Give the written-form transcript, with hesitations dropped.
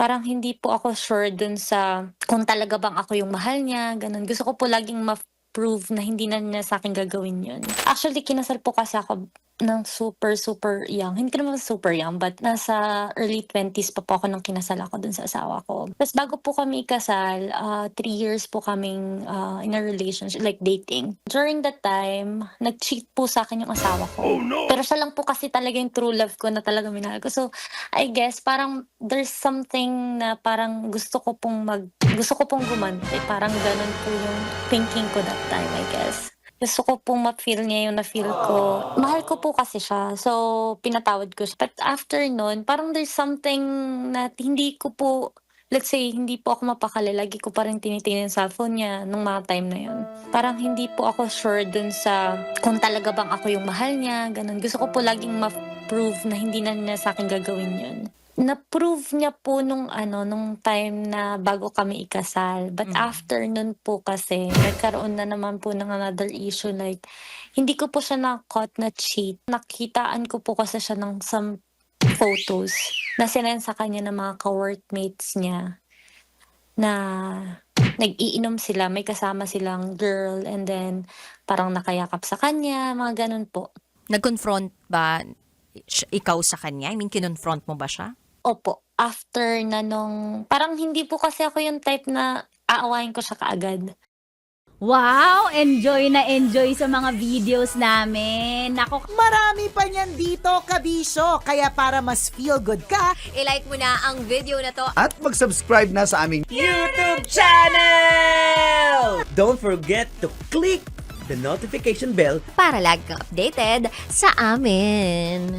Parang hindi po ako sure dun sa kung talaga bang ako yung mahal niya, gano'n. Gusto ko po laging ma-prove na hindi na niya sa'kin gagawin yun. Actually, kinasal po kasi ako ng super, super young. Hindi ko naman super young, but nasa early 20s pa po ako nung kinasal ako dun sa asawa ko. Ta's bago po kami ikasal, 3 years po kaming, in a relationship, like dating. During that time, nag-cheat po sa'kin yung asawa ko. Pero siya lang po kasi talaga yung true love ko na talagang minahal ko. So, I guess parang there's something na parang gusto ko pong gumanti, parang gano'n po yung thinking ko that time, I guess. Gusto ko pong ma-feel niya yung na-feel ko. Mahal ko po kasi siya, so pinatawad ko siya. But after nun, parang there's something na hindi ko po, let's say, hindi po ako mapakali, lagi ko pa rin tinitingnan yung cellphone niya nung mga time na yun. Parang hindi po ako sure dun sa kung talaga bang ako yung mahal niya, gano'n. Gusto ko po laging ma-prove na hindi na niya sa'kin gagawin yun. Na-prove niya po nung time na bago kami ikasal. But after nun po kasi, nagkaroon na naman po ng another issue, like hindi ko po siya na-caught na cheat. Nakitaan ko po kasi siya ng some photos na sinend sa kanya ng mga ka-workmates niya na nag-iinom sila, may kasama silang girl, and then parang nakayakap sa kanya, mga gano'n po. Nag-confront ba ikaw sa kanya? I mean, kinonfront mo ba siya? Opo, after na nung parang hindi po kasi ako yung type na aawayin ko siya kaagad. Wow! Enjoy na enjoy sa mga videos namin. Nako, Marami pa niyan dito, kabisyo. Kaya para mas feel good ka, I-like mo na ang video na to. At mag-subscribe na sa aming YouTube channel! Don't forget to click the notification bell Para lagi kang updated sa amin.